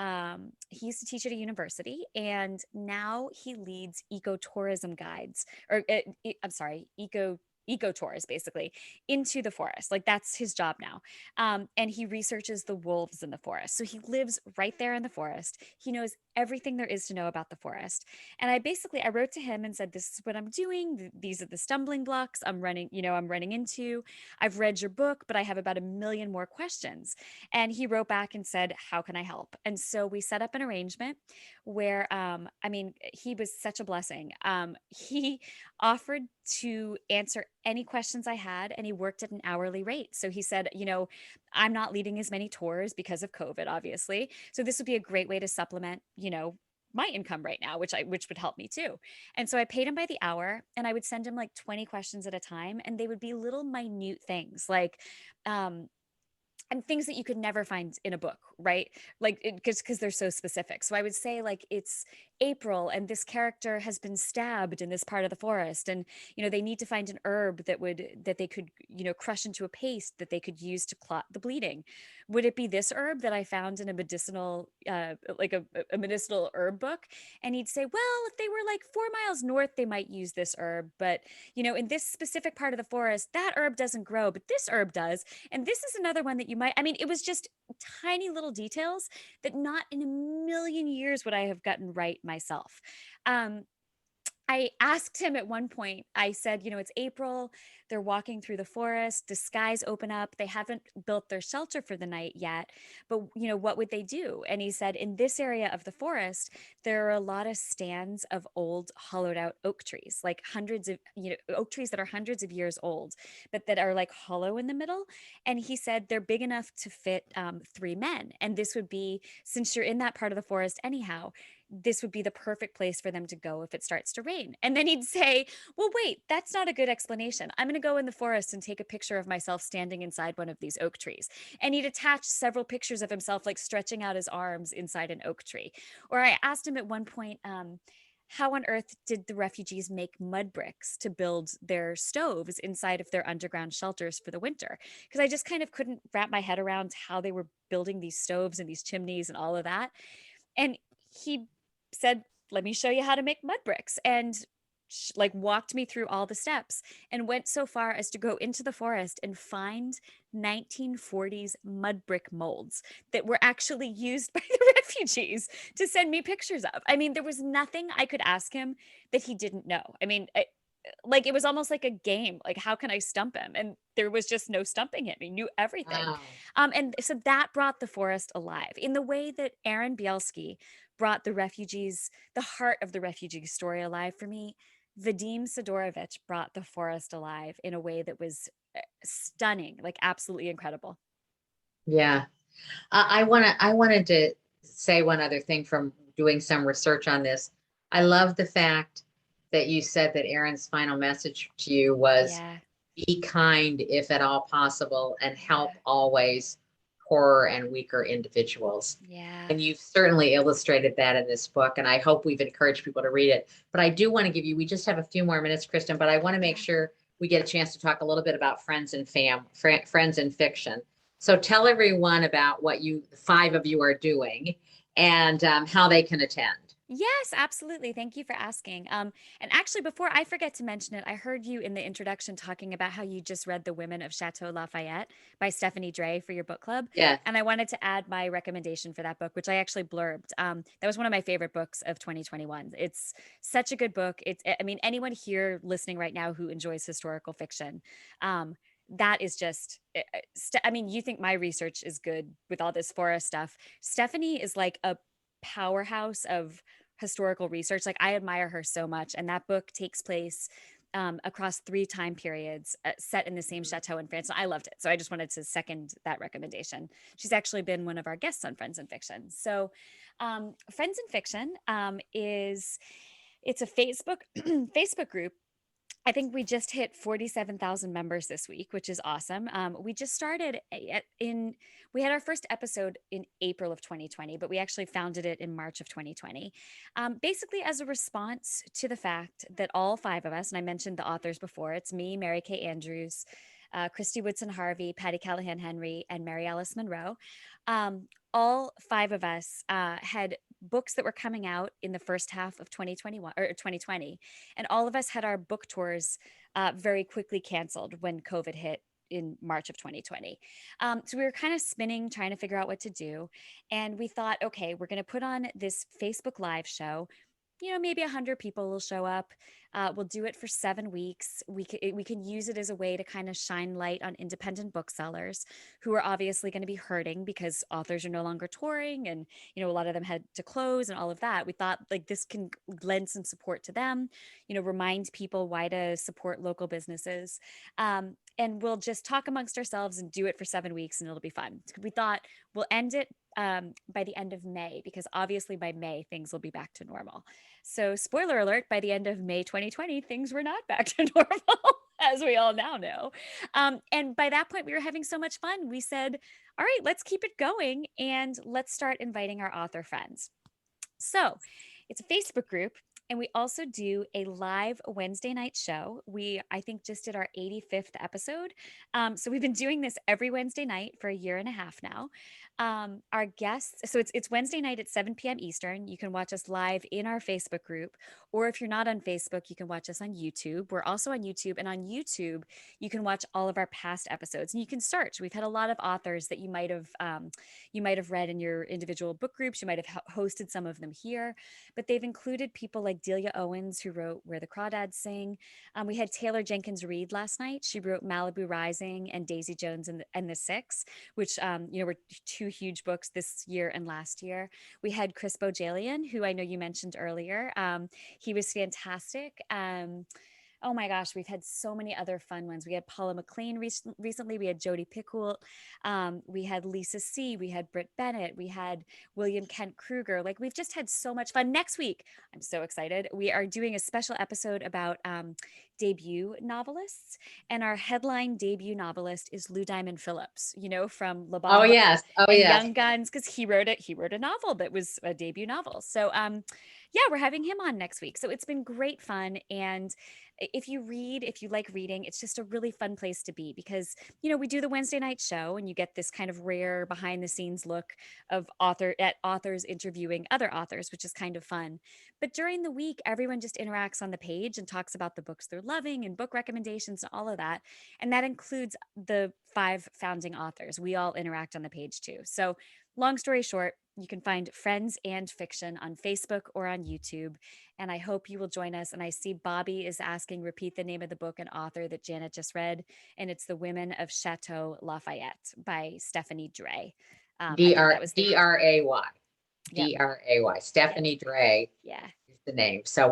used to teach at a university, and now he leads ecotourism guides, or I'm sorry, eco tours basically into the forest. Like that's his job now. And he researches the wolves in the forest. So he lives right there in the forest. He knows everything there is to know about the forest. And I wrote to him and said, this is what I'm doing. These are the stumbling blocks I'm running into. I've read your book, but I have about 1 million more questions. And he wrote back and said, how can I help? And so we set up an arrangement where, he was such a blessing. He offered to answer any questions I had, and he worked at an hourly rate. So he said, I'm not leading as many tours because of COVID, obviously. So this would be a great way to supplement, my income right now, which would help me too. And so I paid him by the hour, and I would send him like 20 questions at a time, and they would be little minute things like and things that you could never find in a book, right? Like because they're so specific. So I would say like it's April and this character has been stabbed in this part of the forest, and they need to find an herb that they could crush into a paste that they could use to clot the bleeding. Would it be this herb that I found in a medicinal like a medicinal herb book? And he'd say, well, if they were like 4 miles north, they might use this herb, but in this specific part of the forest, that herb doesn't grow, but this herb does. And this is another one that you might, it was just tiny little details that not in 1 million years would I have gotten right myself. I asked him at one point, I said, it's April, they're walking through the forest, the skies open up, they haven't built their shelter for the night yet, but what would they do? And he said, in this area of the forest, there are a lot of stands of old hollowed out oak trees, like hundreds of, oak trees that are hundreds of years old, but that are like hollow in the middle. And he said, they're big enough to fit 3 men. And this would be, since you're in that part of the forest anyhow, this would be the perfect place for them to go if it starts to rain. And then he'd say, well, wait, that's not a good explanation. I'm going to go in the forest and take a picture of myself standing inside one of these oak trees. And he'd attach several pictures of himself, like stretching out his arms inside an oak tree. Or I asked him at one point, how on earth did the refugees make mud bricks to build their stoves inside of their underground shelters for the winter? Because I just kind of couldn't wrap my head around how they were building these stoves and these chimneys and all of that. And he said, let me show you how to make mud bricks, and like walked me through all the steps, and went so far as to go into the forest and find 1940s mud brick molds that were actually used by the refugees to send me pictures of. There was nothing I could ask him that he didn't know. Like it was almost like a game. Like, how can I stump him? And there was just no stumping him. He knew everything. Wow. And so that brought the forest alive in the way that Aaron Bielski brought the heart of the refugee story alive for me. Vadim Sidorovich brought the forest alive in a way that was stunning, like absolutely incredible. Yeah. I wanted to say one other thing from doing some research on this. I love the fact that you said that Aaron's final message to you was Yeah. be kind if at all possible and help Yeah. always poorer and weaker individuals. Yeah. And you've certainly illustrated that in this book, and I hope we've encouraged people to read it. But I do want to give you, we just have a few more minutes, Kristen, but I want to make Yeah. sure we get a chance to talk a little bit about friends and friends and fiction. So tell everyone about what you, the five of you are doing and how they can attend. Yes, absolutely. Thank you for asking. And actually, before I forget to mention it, I heard you in the introduction talking about how you just read The Women of Chateau Lafayette by Stephanie Dre for your book club. Yes. And I wanted to add my recommendation for that book, which I actually blurbed. That was one of my favorite books of 2021. It's such a good book. I mean, anyone here listening right now who enjoys historical fiction, that is just, I mean, you think my research is good with all this forest stuff. Stephanie is like a powerhouse of historical research. Like I admire her so much. And that book takes place across 3 time periods set in the same chateau in France. And I loved it. So I just wanted to second that recommendation. She's actually been one of our guests on Friends in Fiction. So Friends in Fiction is it's a Facebook Facebook group. I think we just hit 47,000 members this week, which is awesome. We just started we had our first episode in April of 2020, but we actually founded it in March of 2020. Basically, as a response to the fact that all 5 of us, and I mentioned the authors before, it's me, Mary Kay Andrews, Christy Woodson Harvey, Patty Callahan Henry, and Mary Alice Monroe. All 5 of us had books that were coming out in the first half of 2021 or 2020, and all of us had our book tours very quickly canceled when COVID hit in March of 2020. So we were kind of spinning, trying to figure out what to do, and we thought, okay, we're going to put on this Facebook Live show. Maybe 100 people will show up. We'll do it for 7 weeks. We can use it as a way to kind of shine light on independent booksellers who are obviously going to be hurting because authors are no longer touring, and a lot of them had to close and all of that. We thought like this can lend some support to them. Remind people why to support local businesses. And we'll just talk amongst ourselves and do it for 7 weeks, and it'll be fun. We thought we'll end it by the end of May, because obviously by May things will be back to normal. So spoiler alert, by the end of May 2020, things were not back to normal, as we all now know. And by that point, we were having so much fun. We said, all right, let's keep it going and let's start inviting our author friends. So it's a Facebook group. And we also do a live Wednesday night show. We, I think, just did our 85th episode. So we've been doing this every Wednesday night for a year and a half now. Our guests, so it's Wednesday night at 7 p.m. Eastern. You can watch us live in our Facebook group, or if you're not on Facebook, you can watch us on YouTube. We're also on YouTube, and on YouTube, you can watch all of our past episodes, and you can search. We've had a lot of authors that you might have read in your individual book groups. You might have hosted some of them here, but they've included people like Delia Owens, who wrote Where the Crawdads Sing. We had Taylor Jenkins Reid last night. She wrote Malibu Rising and Daisy Jones and the Six, which were 2 huge books this year and last year. We had Chris Bojalian, who I know you mentioned earlier. He was fantastic. Oh my gosh, we've had so many other fun ones. We had Paula McLean recently. We had Jodi Picoult. We had Lisa C. We had Britt Bennett. We had William Kent Kruger. Like, we've just had so much fun. Next week, I'm so excited. We are doing a special episode about debut novelists. And our headline debut novelist is Lou Diamond Phillips, from La Oh, Bamba yes. Oh, and yes. Young Guns, because he wrote a novel that was a debut novel. So yeah, we're having him on next week. So it's been great fun. And if you like reading, it's just a really fun place to be, because we do the Wednesday night show and you get this kind of rare behind the scenes look of authors interviewing other authors, which is kind of fun. But during the week, everyone just interacts on the page and talks about the books they're loving and book recommendations and all of that. And that includes the 5 founding authors. We all interact on the page too. So long story short, you can find Friends and Fiction on Facebook or on YouTube. And I hope you will join us. And I see Bobby is asking, repeat the name of the book and author that Janet just read. And it's The Women of Chateau Lafayette by Stephanie Dre. I think that was D-R-A-Y. Yep. D-R-A-Y. Stephanie Dre Yeah. is the name. So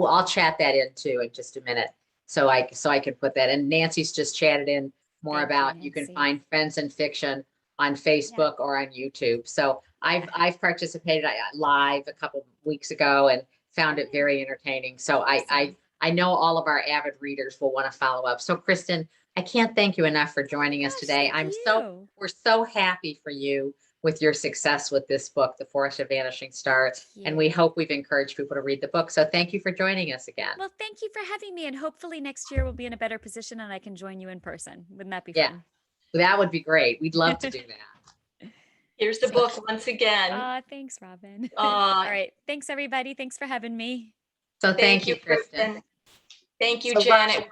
I'll chat that in too in just a minute. So I can put that in. Nancy's just chatted in more Thank about you, you can Nancy. find Friends and Fiction on Facebook or on YouTube. So I've participated live a couple weeks ago and found it very entertaining. So I know all of our avid readers will want to follow up. So Kristen, I can't thank you enough for joining us today. We're so happy for you with your success with this book, The Forest of Vanishing Stars. And we hope we've encouraged people to read the book. So thank you for joining us again. Well, thank you for having me. And hopefully next year we'll be in a better position and I can join you in person. Wouldn't that be fun? That would be great. We'd love to do that. Here's the book once again. Thanks, Robin. All right. Thanks, everybody. Thanks for having me. So thank you, Kristen. Thank you, Janet.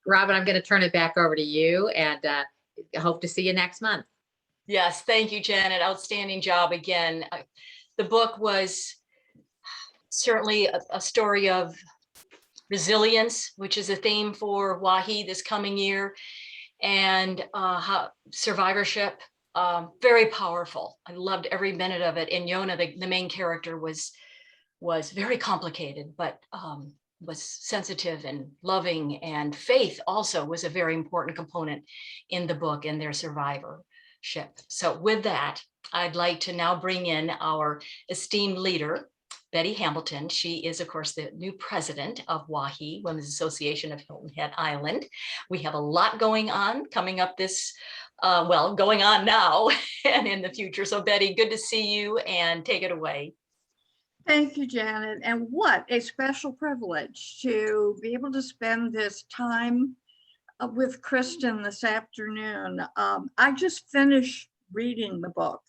Robin, I'm going to turn it back over to you and hope to see you next month. Yes, thank you, Janet. Outstanding job again. The book was certainly a story of resilience, which is a theme for Wahi this coming year, and survivorship. Very powerful. I loved every minute of it. And Yona, the main character, was very complicated, but was sensitive and loving, and faith also was a very important component in the book and their survivorship. So with that, I'd like to now bring in our esteemed leader, Betty Hamilton. She is, of course, the new president of WAHI, Women's Association of Hilton Head Island. We have a lot going on coming up going on now and in the future. So Betty, good to see you, and take it away. Thank you, Janet. And what a special privilege to be able to spend this time with Kristen this afternoon. I just finished reading the book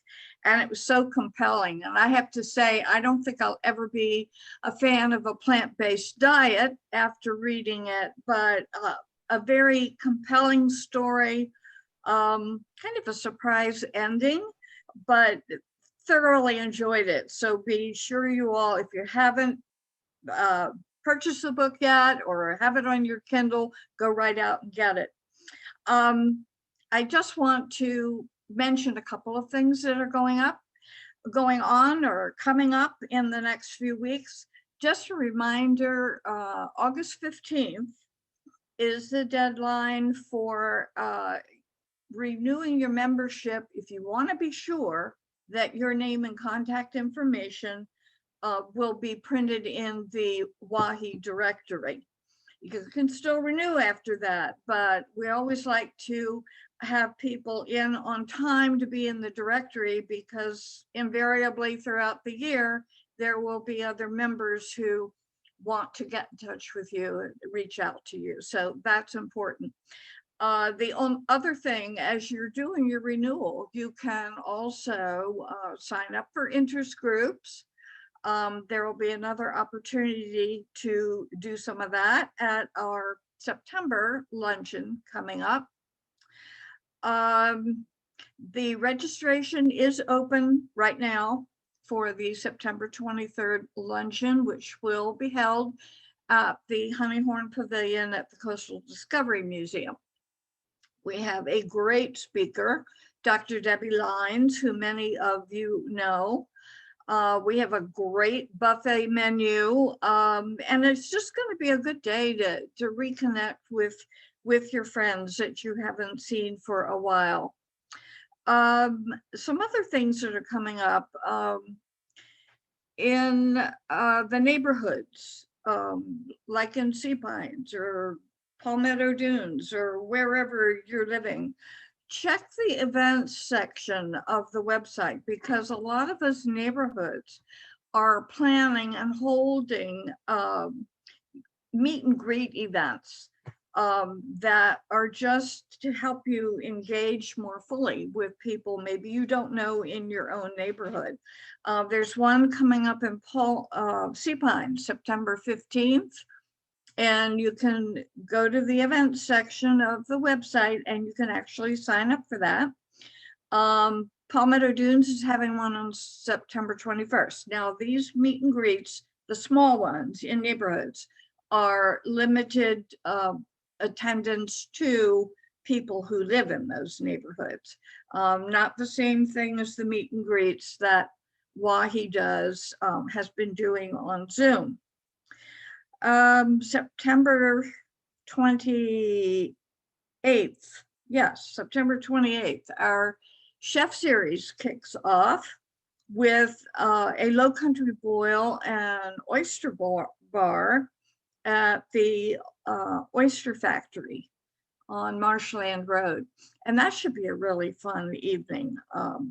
and it was so compelling. And I have to say, I don't think I'll ever be a fan of a plant-based diet after reading it, but a very compelling story, kind of a surprise ending, but thoroughly enjoyed it. So be sure you all, if you haven't purchased the book yet or have it on your Kindle, go right out and get it. I just want to mention a couple of things that are going on or coming up in the next few weeks. Just a reminder, August 15th is the deadline for renewing your membership if you want to be sure that your name and contact information will be printed in the WAHI directory. You can still renew after that, but we always like to have people in on time to be in the directory, because invariably throughout the year, there will be other members who want to get in touch with you and reach out to you. So that's important. The other thing, as you're doing your renewal, you can also sign up for interest groups. There will be another opportunity to do some of that at our September luncheon coming up. The registration is open right now for the September 23rd luncheon, which will be held at the Honeyhorn Pavilion at the Coastal Discovery Museum. We have a great speaker, Dr. Debbie Lines, who many of you know. We have a great buffet menu, and it's just going to be a good day to reconnect with your friends that you haven't seen for a while. Some other things that are coming up in the neighborhoods, like in Sea Pines or Palmetto Dunes or wherever you're living. Check the events section of the website, because a lot of us neighborhoods are planning and holding meet and greet events that are just to help you engage more fully with people maybe you don't know in your own neighborhood. There's one coming up in Sea Pines, September 15th. And you can go to the events section of the website and you can actually sign up for that. Palmetto Dunes is having one on September 21st. Now, these meet and greets, the small ones in neighborhoods, are limited attendance to people who live in those neighborhoods. Not the same thing as the meet and greets that WAHI does, has been doing on Zoom. September 28th, yes, September 28th, our chef series kicks off with a low country boil and oyster bar at the Oyster Factory on Marshland Road. And that should be a really fun evening.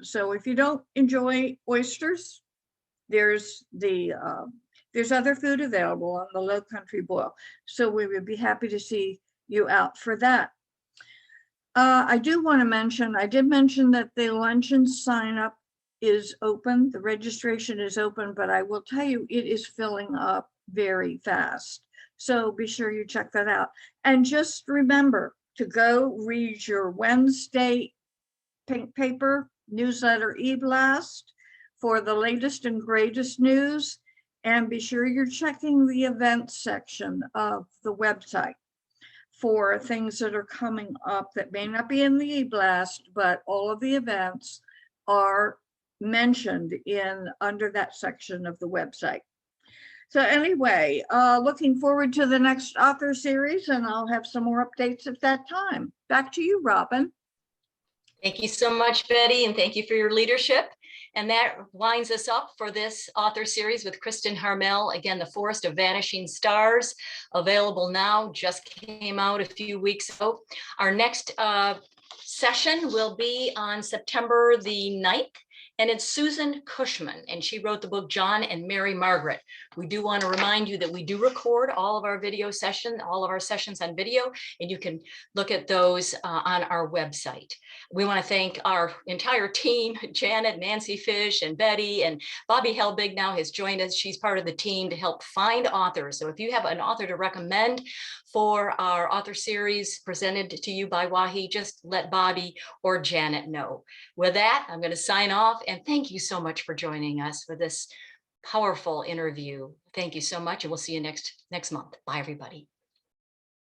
So if you don't enjoy oysters, there's other food available on the Low Country Boil. So we would be happy to see you out for that. I do want to mention, I did mention that the luncheon sign up is open. The registration is open, but I will tell you, it is filling up very fast. So be sure you check that out. And just remember to go read your Wednesday pink paper newsletter e-blast for the latest and greatest news. And be sure you're checking the events section of the website for things that are coming up that may not be in the e-blast, but all of the events are mentioned in under that section of the website. So anyway, looking forward to the next author series, and I'll have some more updates at that time. Back to you, Robin. Thank you so much, Betty, and thank you for your leadership. And that winds us up for this author series with Kristen Harmel. Again, The Forest of Vanishing Stars, available now, just came out a few weeks ago. Our next session will be on September the 9th. And it's Susan Cushman, and she wrote the book John and Mary Margaret. We do want to remind you that we do record all of our video sessions, all of our sessions on video, and you can look at those on our website. We want to thank our entire team, Janet, Nancy Fish, and Betty, and Bobby Helbig now has joined us. She's part of the team to help find authors. So if you have an author to recommend for our author series presented to you by Wahi, just let Bobby or Janet know. With that, I'm going to sign off, and thank you so much for joining us for this powerful interview. Thank you so much, and we'll see you next month. Bye, everybody.